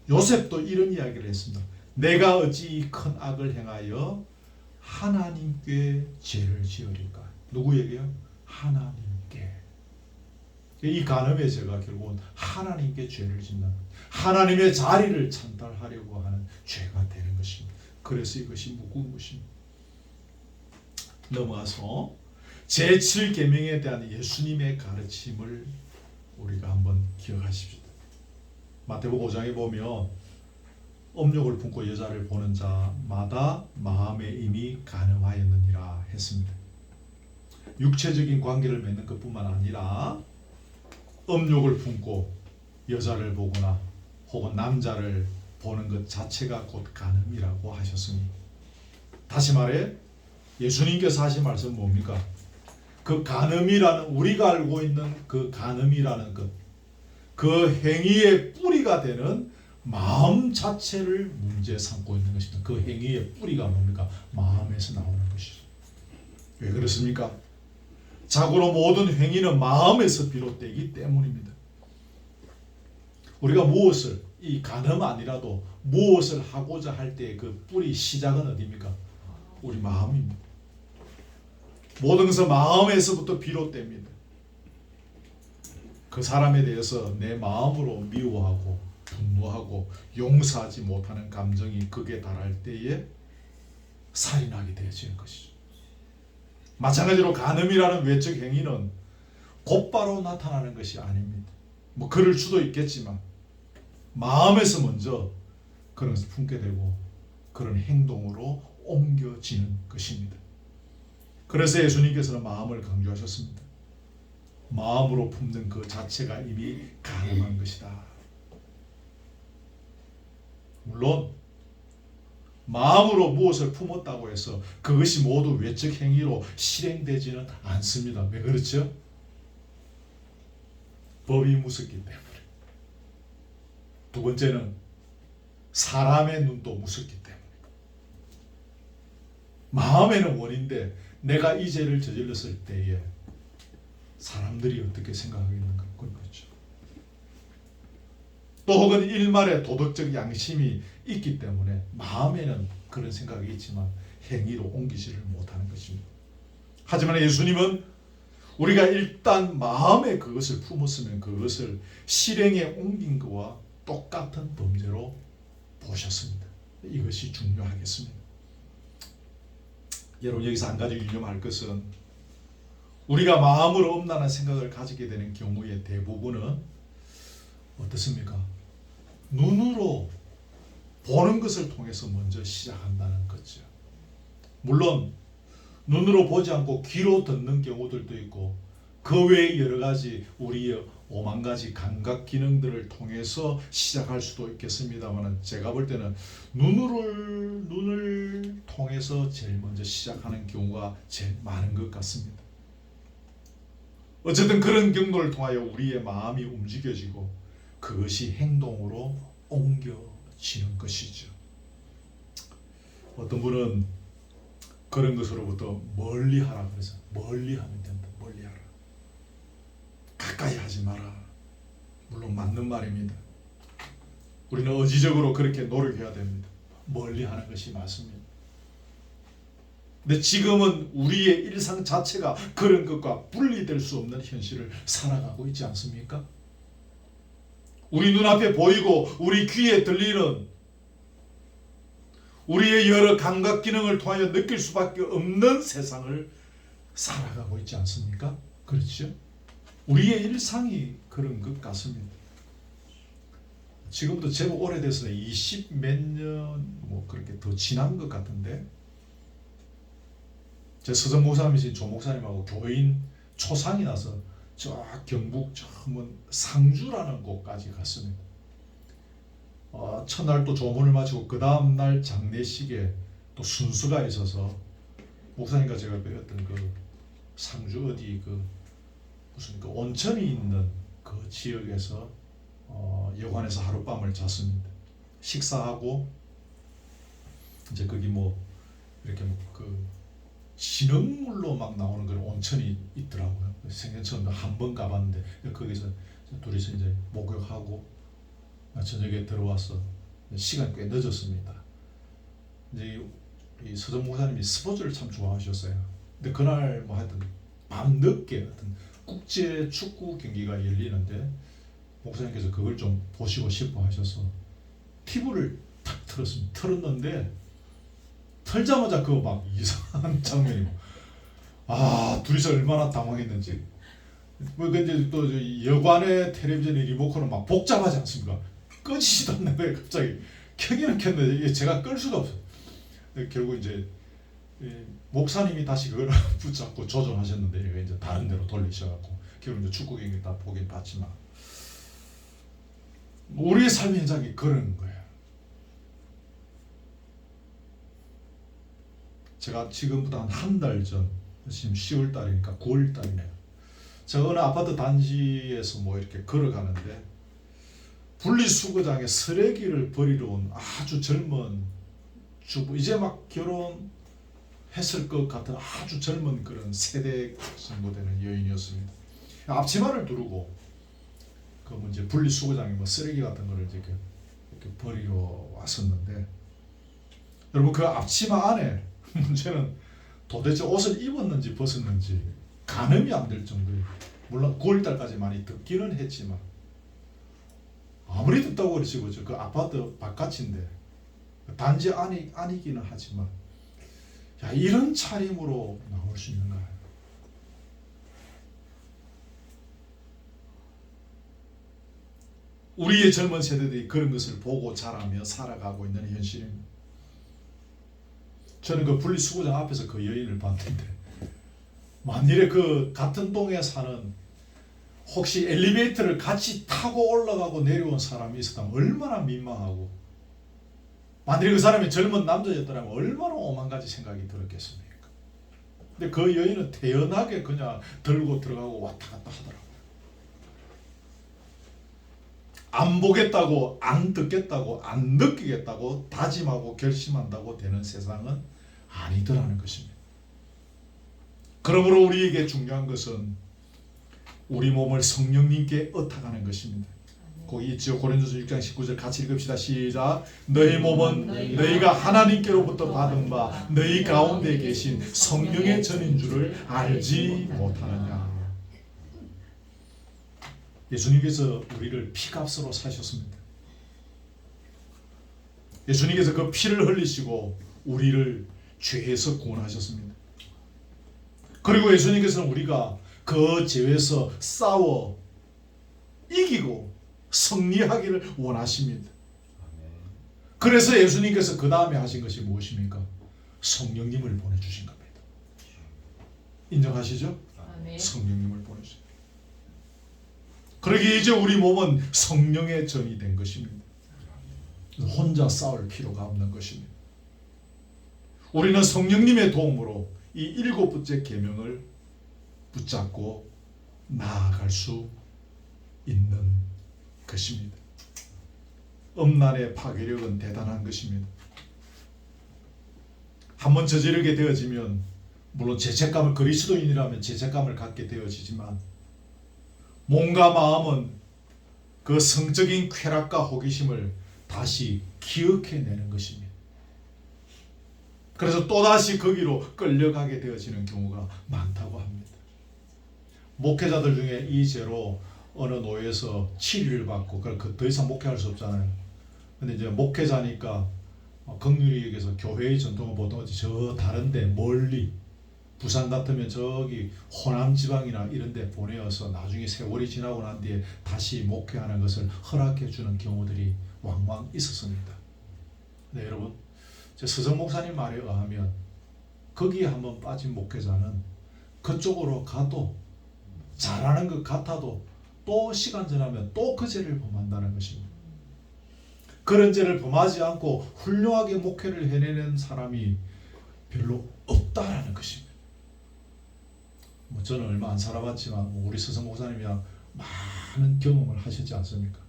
Speaker 1: 요셉도 이런 이야기를 했습니다. 내가 어찌 이 큰 악을 행하여 하나님께 죄를 지으리까? 누구에게요? 하나님께. 이 간음의 죄가 결국은 하나님께 죄를 짓는, 하나님의 자리를 찬탈하려고 하는 죄가 되는 것입니다. 그래서 이것이 무거운 것입니다. 넘어가서 제7계명에 대한 예수님의 가르침을 우리가 한번 기억하십시오. 마태복음 5장에 보면 음욕을 품고 여자를 보는 자마다 마음에 이미 간음하였느니라 했습니다. 육체적인 관계를 맺는 것뿐만 아니라 음욕을 품고 여자를 보거나 혹은 남자를 보는 것 자체가 곧 간음이라고 하셨으니, 다시 말해 예수님께서 하신 말씀은 뭡니까? 그 간음이라는, 우리가 알고 있는 그 간음이라는 것, 그 행위의 뿌리가 되는 마음 자체를 문제 삼고 있는 것입니다. 그 행위의 뿌리가 뭡니까? 마음에서 나오는 것이죠. 왜 그렇습니까? 자고로 모든 행위는 마음에서 비롯되기 때문입니다. 우리가 무엇을, 이 간음 아니라도 무엇을 하고자 할 때 그 뿌리 시작은 어디입니까? 우리 마음입니다. 모든 것은 마음에서부터 비롯됩니다. 그 사람에 대해서 내 마음으로 미워하고 분노하고 용서하지 못하는 감정이 극에 달할 때에 살인하게 되어지는 것이죠. 마찬가지로 간음이라는 외적 행위는 곧바로 나타나는 것이 아닙니다. 뭐 그럴 수도 있겠지만 마음에서 먼저 그런 것을 품게 되고 그런 행동으로 옮겨지는 것입니다. 그래서 예수님께서는 마음을 강조하셨습니다. 마음으로 품는 그 자체가 이미 간음한 것이다. 물론 마음으로 무엇을 품었다고 해서 그것이 모두 외적 행위로 실행되지는 않습니다. 왜 그렇죠? 법이 무섭기 때문에. 두 번째는 사람의 눈도 무섭기 때문에. 마음에는 원인데 내가 이 죄를 저질렀을 때에 사람들이 어떻게 생각하겠는가 그렇죠. 또 혹은 일말의 도덕적 양심이 있기 때문에 마음에는 그런 생각이 있지만 행위로 옮기지를 못하는 것입니다. 하지만 예수님은 우리가 일단 마음에 그것을 품었으면 그것을 실행에 옮긴 것과 똑같은 범죄로 보셨습니다. 이것이 중요하겠습니다. 여러분 여기서 한 가지 유념할 것은 우리가 마음으로 엄란한 생각을 가지게 되는 경우의 대부분은 어떻습니까? 눈으로 보는 것을 통해서 먼저 시작한다는 거죠. 물론 눈으로 보지 않고 귀로 듣는 경우들도 있고 그 외에 여러 가지 우리의 5만 가지 감각 기능들을 통해서 시작할 수도 있겠습니다만 제가 볼 때는 눈을 통해서 제일 먼저 시작하는 경우가 제일 많은 것 같습니다. 어쨌든 그런 경로를 통하여 우리의 마음이 움직여지고 그것이 행동으로 옮겨지는 것이죠. 어떤 분은 그런 것으로부터 멀리하라 그래서 멀리하면 된다. 멀리하라. 가까이 하지 마라. 물론 맞는 말입니다. 우리는 의지적으로 그렇게 노력해야 됩니다. 멀리하는 것이 맞습니다. 근데 지금은 우리의 일상 자체가 그런 것과 분리될 수 없는 현실을 살아가고 있지 않습니까? 우리 눈앞에 보이고 우리 귀에 들리는 우리의 여러 감각 기능을 통하여 느낄 수밖에 없는 세상을 살아가고 있지 않습니까? 그렇죠? 우리의 일상이 그런 것 같습니다. 지금도 제법 오래돼서 20 몇 년 뭐 그렇게 더 지난 것 같은데 제 서전 목사님이신 조 목사님하고 교인 초상이 나서 저 경북 저 상주라는 곳까지 갔습니다. 첫날 또 조문을 마치고 그 다음날 장례식에 또 순서가 있어서 목사님과 제가 배웠던 그 상주 어디 그 무슨 그 온천이 있는 그 지역에서 여관에서 하룻밤을 잤습니다. 식사하고 이제 거기 뭐 이렇게 그 진흙물로 막 나오는 그런 온천이 있더라고요. 생전 처음 한 번 가봤는데 거기서 둘이서 이제 목욕하고 저녁에 들어와서 시간 꽤 늦었습니다. 이제 이 서정 목사님이 스포츠를 참 좋아하셨어요. 근데 그날 뭐 하여튼 밤 늦게 하여튼 국제 축구 경기가 열리는데 목사님께서 그걸 좀 보시고 싶어 하셔서 TV를 탁 틀었습니다. 틀었는데 틀자마자 그거 막 이상한 장면이 둘이서 얼마나 당황했는지. 뭐 근데 또 여관의 텔레비전의 리모컨은 막 복잡하지 않습니까? 꺼지지도 않는 거예요. 갑자기 켜기는 켰는데 제가 끌 수가 없어요. 결국 이제 목사님이 다시 그걸 붙잡고 조정하셨는데 이제 다른 데로 돌리셔갖고 결국 이제 축구 경기 다 보긴 봤지만 우리의 삶의 현장이 그런 거예요. 제가 지금부터 한 달 전, 지금 10월 달이니까 9월 달이네요. 제가 어느 아파트 단지에서 뭐 이렇게 걸어가는데 분리수거장에 쓰레기를 버리러 온 아주 젊은 주부, 이제 막 결혼했을 것 같은 아주 젊은 그런 세대 정도 되는 여인이었습니다. 앞치마를 두르고 그 이제 분리수거장에 뭐 쓰레기 같은 거를 이렇게 버리러 왔었는데 여러분 그 앞치마 안에 문제는 도대체 옷을 입었는지 벗었는지 가늠이 안 될 정도예요. 물론 9월달까지 많이 덥기는 했지만 아무리 덥다고 그러지 그죠? 그 아파트 바깥인데 단지 아니기는 하지만 야, 이런 차림으로 나올 수 있는가? 우리의 젊은 세대들이 그런 것을 보고 자라며 살아가고 있는 현실입니다. 저는 그 분리수거장 앞에서 그 여인을 봤는데 만일에 그 같은 동에 사는 혹시 엘리베이터를 같이 타고 올라가고 내려온 사람이 있었다면 얼마나 민망하고 만일에 그 사람이 젊은 남자였더라면 얼마나 오만 가지 생각이 들었겠습니까? 근데 그 여인은 태연하게 그냥 들고 들어가고 왔다 갔다 하더라고요. 안 보겠다고, 안 듣겠다고, 안 느끼겠다고 다짐하고 결심한다고 되는 세상은 아니더라는 것입니다. 그러므로 우리에게 중요한 것은 우리 몸을 성령님께 얻어가는 것입니다. 거기 있죠. 고린도서 6장 19절 같이 읽읍시다. 시작. 너희 몸은 너희가 하나님께로부터 받은 바 너희 가운데 계신 성령의 전인 줄을 알지 못하느냐. 예수님께서 우리를 피값으로 사셨습니다. 예수님께서 그 피를 흘리시고 우리를 죄에서 구원하셨습니다. 그리고 예수님께서는 우리가 그 죄에서 싸워 이기고 승리하기를 원하십니다. 그래서 예수님께서 그 다음에 하신 것이 무엇입니까? 성령님을 보내주신 겁니다. 인정하시죠? 성령님을 보내주신. 그러기에 이제 우리 몸은 성령의 전이 된 것입니다. 혼자 싸울 필요가 없는 것입니다. 우리는 성령님의 도움으로 이 7번째 계명을 붙잡고 나아갈 수 있는 것입니다. 음란의 파괴력은 대단한 것입니다. 한번 저지르게 되어지면 물론 죄책감을 그리스도인이라면 죄책감을 갖게 되어지지만 몸과 마음은 그 성적인 쾌락과 호기심을 다시 기억해내는 것입니다. 그래서 또다시 거기로 끌려가게 되어지는 경우가 많다고 합니다. 목회자들 중에 이 죄로 어느 노예에서 치리를 받고 더 이상 목회할 수 없잖아요. 근데 이제 목회자니까 긍휼히 여기서 교회의 전통은 보통 저 다른데 멀리 부산 같으면 저기 호남 지방이나 이런 데 보내어서 나중에 세월이 지나고 난 뒤에 다시 목회하는 것을 허락해 주는 경우들이 왕왕 있었습니다. 네, 여러분, 제 서정 목사님 말에 의하면 거기에 한번 빠진 목회자는 그쪽으로 가도 잘하는 것 같아도 또 시간 지나면 또 그 죄를 범한다는 것입니다. 그런 죄를 범하지 않고 훌륭하게 목회를 해내는 사람이 별로 없다라는 것입니다. 저는 얼마 안 살아봤지만 우리 서성 목사님이랑 많은 경험을 하셨지 않습니까?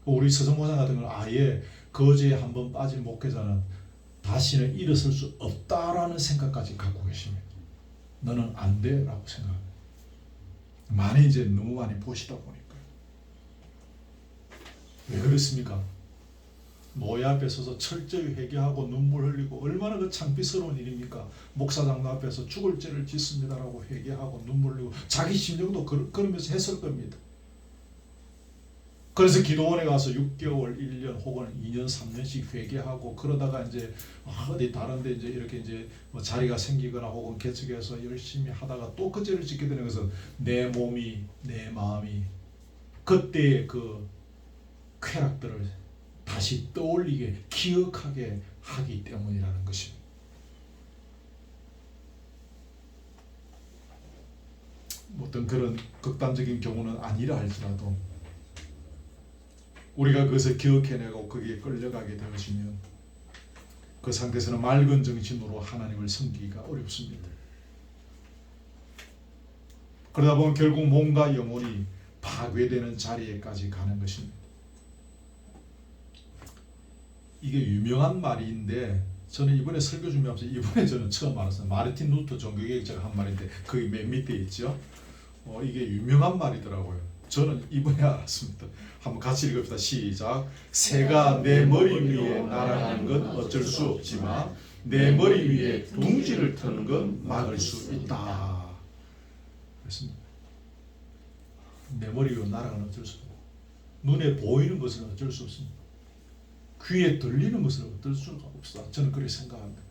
Speaker 1: 우리 서성 목사님 같은 경우는 아예 그 죄에 한번 빠진 목회자는 다시는 일어설 수 없다라는 생각까지 갖고 계십니다. 너는 안 돼 라고 생각합니다. 이제 너무 많이 보시다 보니까. 왜 그렇습니까? 노예 앞에 서서 철저히 회개하고 눈물 흘리고 얼마나 그 창피스러운 일입니까? 목사장 앞에서 죽을 죄를 짓습니다라고 회개하고 눈물 흘리고 자기 심정도 그러면서 했을 겁니다. 그래서 기도원에 가서 6개월, 1년 혹은 2년, 3년씩 회개하고 그러다가 이제 어디 다른데 이제 이렇게 이제 뭐 자리가 생기거나 혹은 개척해서 열심히 하다가 또 그 죄를 짓게 되는 것은 내 몸이 내 마음이 그때의 그 쾌락들을 다시 떠올리게 기억하게 하기 때문이라는 것입니다. 어떤 그런 극단적인 경우는 아니라 할지라도 우리가 그것을 기억해내고 거기에 끌려가게 되어지면 그 상태에서는 맑은 정신으로 하나님을 섬기기가 어렵습니다. 그러다 보면 결국 몸과 영혼이 파괴되는 자리에까지 가는 것입니다. 이게 유명한 말인데 저는 이번에 설교 준비하면서 이번에 저는 처음 알았어요. 마르틴 루터 종교개혁자가 한 말인데 거기 맨 밑에 있죠. 이게 유명한 말이더라고요. 저는 이번에 알았습니다. 한번 같이 읽읍시다. 시작. 새가 내 머리 위에 날아가는 건 어쩔 수 없지만 내 머리 위에 둥지를 트는 건 막을 수 있다. 그렇습니다. 내 머리 위에 날아가는 어쩔 수 없다. 눈에 보이는 것은 어쩔 수 없습니다. 귀에 들리는 것은 어쩔 수가 없다. 저는 그렇게 생각합니다.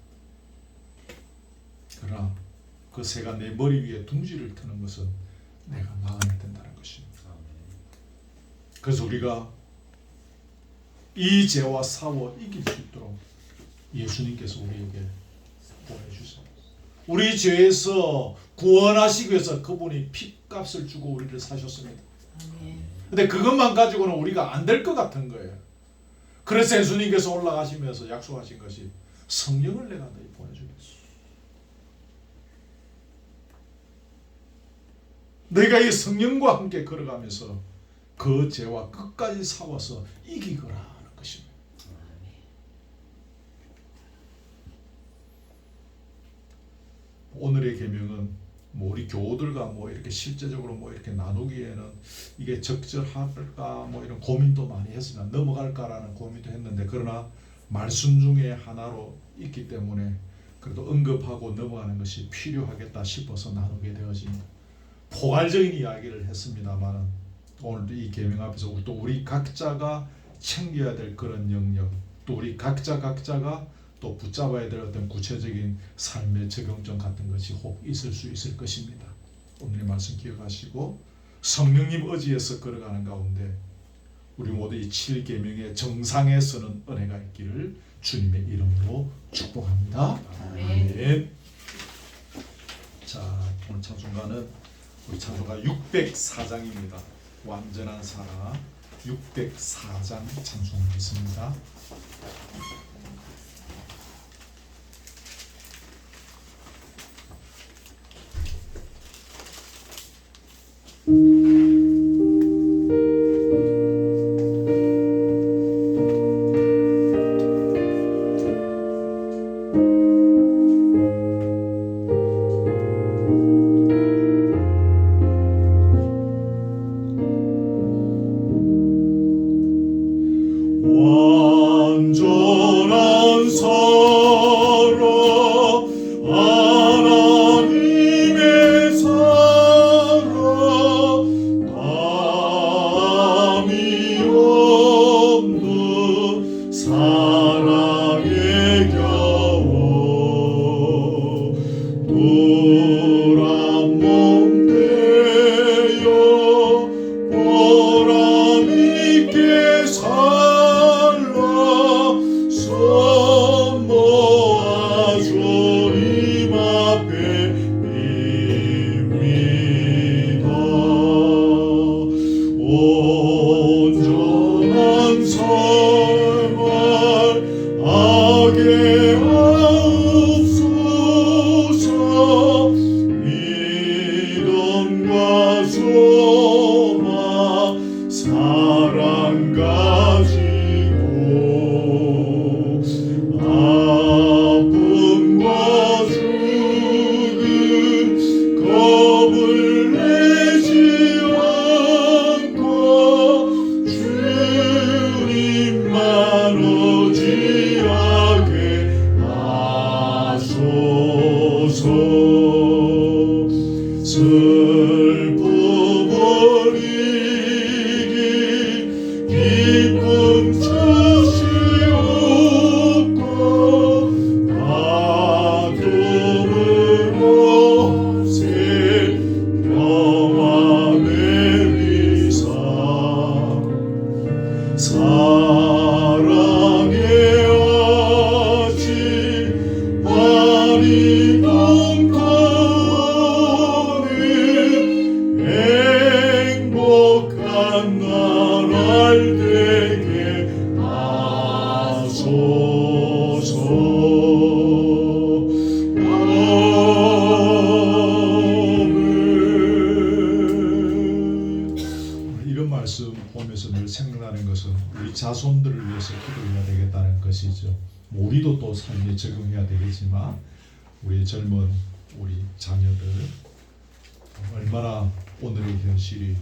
Speaker 1: 그러나 그 새가 내 머리 위에 둥지를 트는 것은 내가 막아야 된다는 것입니다. 그래서 우리가 이 죄와 싸워 이길 수 있도록 예수님께서 우리에게 보내주세요. 우리 죄에서 구원하시기 위해서 그분이 핏값을 주고 우리를 사셨습니다. 근데 그것만 가지고는 우리가 안 될 것 같은 거예요. 그래서 예수님께서 올라가시면서 약속하신 것이 성령을 내가 너희 보내주겠어. 내가 이 성령과 함께 걸어가면서 그 죄와 끝까지 싸워서 이기거라 하는 것입니다. 오늘의 계명은 우리 교우들과 이렇게 실제적으로 이렇게 나누기에는 이게 적절할까 이런 고민도 많이 했으나 넘어갈까라는 고민도 했는데, 그러나 말씀 중에 하나로 있기 때문에 그래도 언급하고 넘어가는 것이 필요하겠다 싶어서 나누게 되어집니다. 포괄적인 이야기를 했습니다만 오늘도 이 계명 앞에서 또 우리 각자가 챙겨야 될 그런 영역, 또 우리 각자가 또 붙잡아야 될 어떤 구체적인 삶의 적용점 같은 것이 혹 있을 수 있을 것입니다. 오늘의 말씀 기억하시고 성령님 의지에서 걸어가는 가운데 우리 모두 이 7계명의 정상에 서는 은혜가 있기를 주님의 이름으로 축복합니다. 아멘. 자, 오늘 찬송가는 우리 찬송가 604장입니다. 완전한 사랑 604장 찬송하겠습니다. 완전한 사랑 하나님의 사랑 남이 없는 사랑에 겨워 노란 몸 되어 보람 있게 살라 손 모아 주님 앞에 빕니다. 온전한 생활 악에 없소서 믿음과 소망 사랑 가지고 아픔과 죽음 겁을 내지 않고 주님만 의지하게 하소서. 슬픔을 이기 기쁨 주시옵고 아픔으로 새 평화 내리사 사랑의 아지 환히 동거하는 행복한 나날 되게 하소서. 이런 말씀 보면서 늘 생각나는 것은 우리 자손들을 위해서 기도해야 되겠다는 것이죠. 우리도 또 삶에 적용해야 되겠지만 우리 젊은 우리 자녀들 얼마나 오늘의 현실이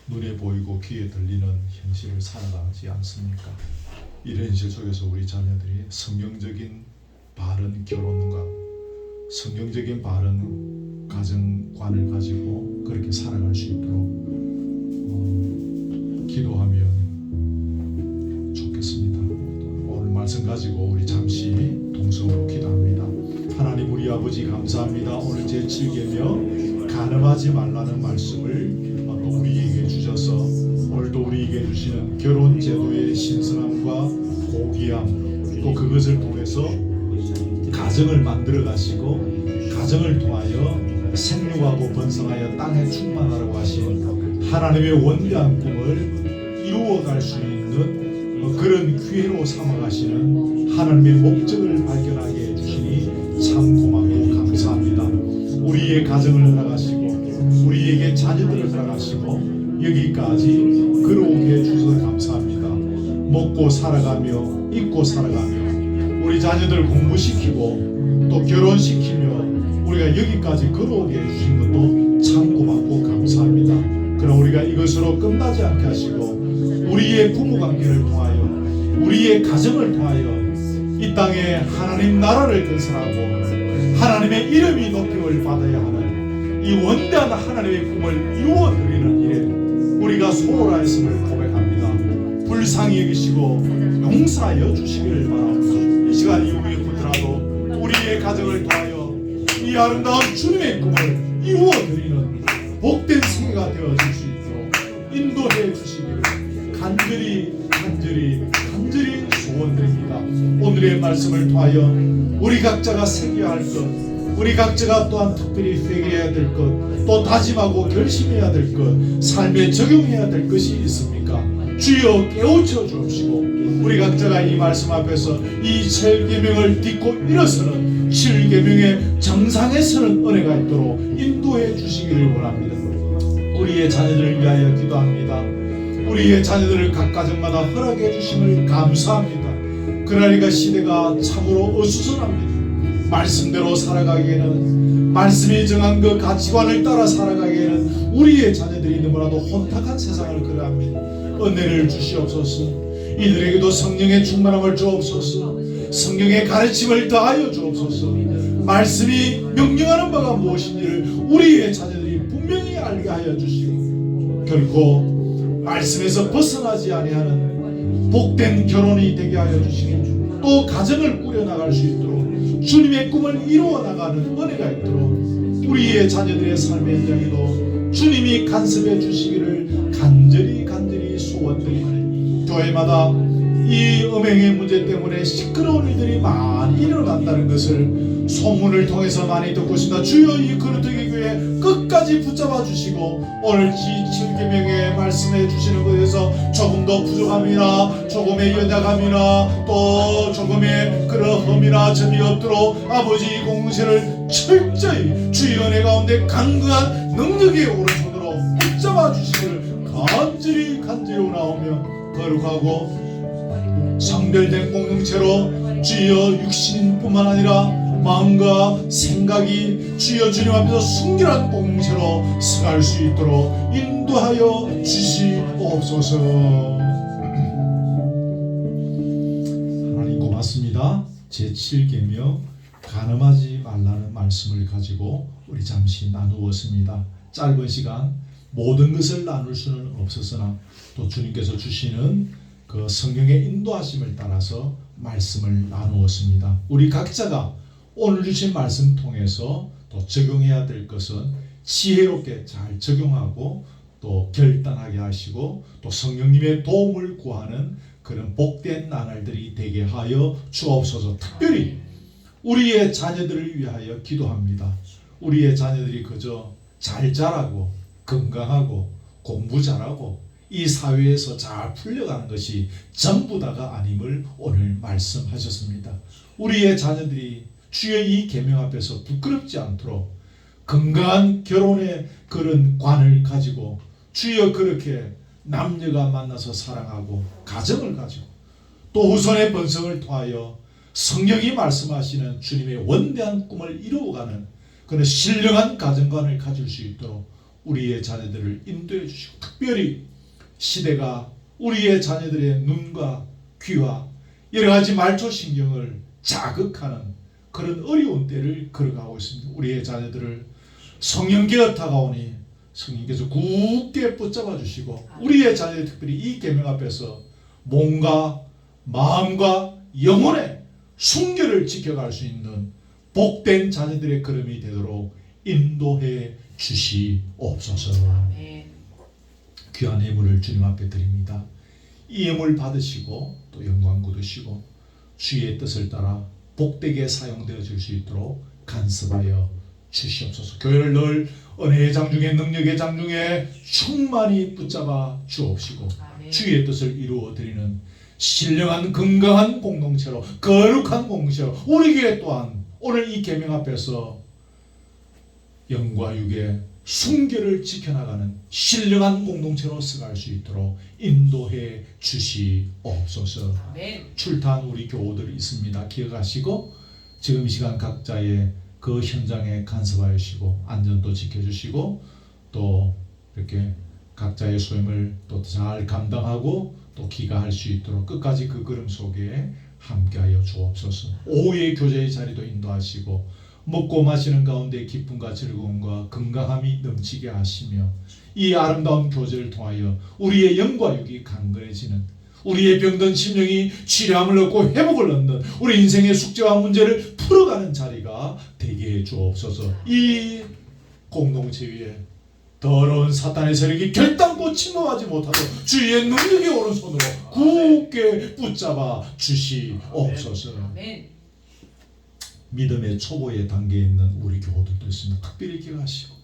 Speaker 1: 눈에 보이고 귀에 들리는 현실을 살아가지 않습니까? 이런 현실 속에서 우리 자녀들이 성경적인 바른 결혼관, 성경적인 바른 가정관을 가지고 그렇게 살아갈 수 있도록 기도하면 말씀 가지고 우리 잠시 동성으로 기도합니다. 하나님 우리 아버지 감사합니다. 오늘 제7계명 간음하지 말라는 말씀을 우리에게 주셔서 오늘도 우리에게 주시는 결혼 제도의 신성함과 고귀함, 또 그것을 통해서 가정을 만들어 가시고 가정을 통하여 생육하고 번성하여 땅에 충만하라고 하신 하나님의 원대한 꿈을 이루어갈 수 있는 그런 기회로 삼아가시는 하나님의 목적을 발견하게 해주시니 참 고맙고 감사합니다. 우리의 가정을 허락하시고 우리에게 자녀들을 허락하시고 여기까지 걸어오게 해주셔서 감사합니다. 먹고 살아가며 입고 살아가며 우리 자녀들 공부시키고 또 결혼시키며 우리가 여기까지 걸어오게 해주신 것도 참 고맙고 감사합니다. 그럼 우리가 이것으로 끝나지 않게 하시고 우리의 부부관계를 통하여 우리의 가정을 통하여 이 땅에 하나님 나라를 건설하고 하나님의 이름이 높임을 받아야 하는 이 원대한 하나님의 꿈을 이루어드리는 일에 우리가 소홀하였음을 고백합니다. 불쌍히 여기시고 용서하여 주시기를 바랍니다. 이 시간 이후에 보더라도 우리의 가정을 통하여 이 아름다운 주님의 꿈을 이루어드리는 복된 생애가 되어질 수 있도록 인도해 주시기를 간절히 소원드립니다. 오늘의 말씀을 통하여 우리 각자가 새겨야 할 것, 우리 각자가 또한 특별히 회개해야 될 것, 또 다짐하고 결심해야 될 것, 삶에 적용해야 될 것이 있습니까? 주여 깨우쳐 주옵시고 우리 각자가 이 말씀 앞에서 이 7계명을 딛고 일어서는 7계명의 정상에 서는 은혜가 있도록 인도해 주시기를 원합니다. 우리의 자녀들을 위하여 기도합니다. 우리의 자녀들을 각 가정마다 허락해 주심을 감사합니다. 그러니까 시대가 참으로 어수선합니다. 말씀대로 살아가기에는 말씀이 정한 그 가치관을 따라 살아가기에는 우리의 자녀들이 너무나도 혼탁한 세상을 걸어갑니다. 은혜를 주시옵소서. 이들에게도 성령의 충만함을 주옵소서. 성경의 가르침을 더하여 주옵소서. 말씀이 명령하는 바가 무엇인지를 우리의 자녀들이 분명히 알게 하여 주시고 결코 말씀에서 벗어나지 아니하는 복된 결혼이 되게 하여 주시고 또 가정을 꾸려나갈 수 있도록 주님의 꿈을 이루어 나가는 은혜가 있도록 우리의 자녀들의 삶의 현장에도 주님이 간섭해 주시기를 간절히 소원드립니다. 교회마다 이 음행의 문제 때문에 시끄러운 일들이 많이 일어난다는 것을 소문을 통해서 많이 듣고 있습니다. 주여 이 그루터기 교회 끝까지 붙잡아 주시고 오늘 지7계명에 말씀해 주시는 것에서 조금 더 부족함이나 조금의 연약함이나 또 조금의 그런 흠이나 점이 없도록 아버지 이 공동체를 철저히 주의 은혜 가운데 강건한 능력의 오른손으로 붙잡아 주시기를 간절히 원하오며 거룩하고 성별된 공동체로 주여 육신뿐만 아니라 마음과 생각이 주여 주님 앞에서 순결한 공동체로 서갈 수 있도록 인도하여 주시옵소서. 하나님 고맙습니다. 제7계명 간음하지 말라는 말씀을 가지고 우리 잠시 나누었습니다. 짧은 시간 모든 것을 나눌 수는 없었으나 또 주님께서 주시는 그 성령의 인도하심을 따라서 말씀을 나누었습니다. 우리 각자가 오늘 주신 말씀 통해서 또 적용해야 될 것은 지혜롭게 잘 적용하고 또 결단하게 하시고 또 성령님의 도움을 구하는 그런 복된 나날들이 되게 하여 주옵소서. 특별히 우리의 자녀들을 위하여 기도합니다. 우리의 자녀들이 그저 잘 자라고 건강하고 공부 잘하고 이 사회에서 잘 풀려가는 것이 전부 다가 아님을 오늘 말씀하셨습니다. 우리의 자녀들이 주의 이 계명 앞에서 부끄럽지 않도록 건강한 결혼의 그런 관을 가지고 주여 그렇게 남녀가 만나서 사랑하고 가정을 가지고 또 후손의 번성을 통하여 성령이 말씀하시는 주님의 원대한 꿈을 이루어가는 그런 신령한 가정관을 가질 수 있도록 우리의 자녀들을 인도해 주시고 특별히 시대가 우리의 자녀들의 눈과 귀와 여러 가지 말초신경을 자극하는 그런 어려운 때를 걸어가고 있습니다. 우리의 자녀들을 성령께서 다가오니 성령께서 굳게 붙잡아 주시고 우리의 자녀들 특별히 이 계명 앞에서 몸과 마음과 영혼의 순결을 지켜갈 수 있는 복된 자녀들의 걸음이 되도록 인도해 주시옵소서.
Speaker 2: 아멘.
Speaker 1: 귀한 예물을 주님 앞에 드립니다. 이 예물 받으시고 또 영광 거두시고 주의 뜻을 따라 복되게 사용되어질 수 있도록 간섭하여 주시옵소서. 교회를 늘 은혜의 장중에 능력의 장중에 충만히 붙잡아 주옵시고
Speaker 2: 아멘.
Speaker 1: 주의 뜻을 이루어 드리는 신령한 건강한 공동체로 거룩한 공동체로 우리 교회 또한 오늘 이 계명 앞에서 영과 육의 순결을 지켜나가는 신령한 공동체로 서갈 수 있도록 인도해 주시옵소서.
Speaker 2: 아멘.
Speaker 1: 출타한 우리 교우들이 있습니다. 기억하시고 지금 이 시간 각자의 그 현장에 간섭하여 주시고 안전도 지켜주시고 또 이렇게 각자의 소임을 또 잘 감당하고 또 기가할 수 있도록 끝까지 그 걸음 속에 함께하여 주옵소서. 오후의 교제의 자리도 인도하시고 먹고 마시는 가운데 기쁨과 즐거움과 건강함이 넘치게 하시며 이 아름다운 교제를 통하여 우리의 영과 육이 강건해지는 우리의 병든 심령이 치료함을 얻고 회복을 얻는 우리 인생의 숙제와 문제를 풀어가는 자리가 되게 해 주옵소서. 이 공동체 위에 더러운 사탄의 세력이 결단코 침범하지 못하도록 주의 능력의 오른손으로 굳게 붙잡아 주시옵소서.
Speaker 2: 아멘.
Speaker 1: 믿음의 초보의 단계에 있는 우리 교우들도 있습니다. 특별히 기억하시고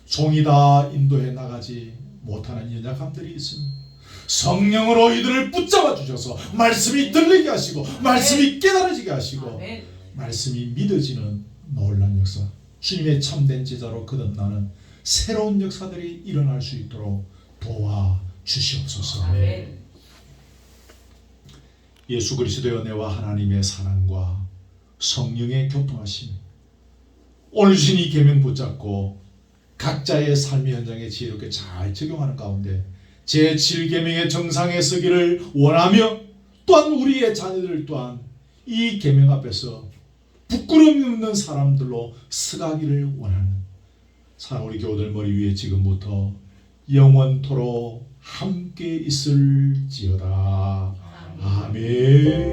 Speaker 1: 종이 다 인도해 나가지 못하는 연약함들이 있습니다. 성령으로 이들을 붙잡아 주셔서 말씀이 들리게 하시고 말씀이 깨달아지게 하시고
Speaker 2: 아멘.
Speaker 1: 말씀이 믿어지는 놀라운 역사, 주님의 참된 제자로 거듭나는 새로운 역사들이 일어날 수 있도록 도와 주시옵소서.
Speaker 2: 아멘.
Speaker 1: 예수 그리스도의 은혜와 하나님의 사랑과 성령의 교통하심, 오늘 주신 이 계명 붙잡고 각자의 삶의 현장에 지혜롭게 잘 적용하는 가운데 제7계명의 정상에 서기를 원하며 또한 우리의 자녀들 또한 이 계명 앞에서 부끄러움이 없는 사람들로 서가기를 원하는 사랑 우리 교우들 머리 위에 지금부터 영원토록 함께 있을지어다. 아멘.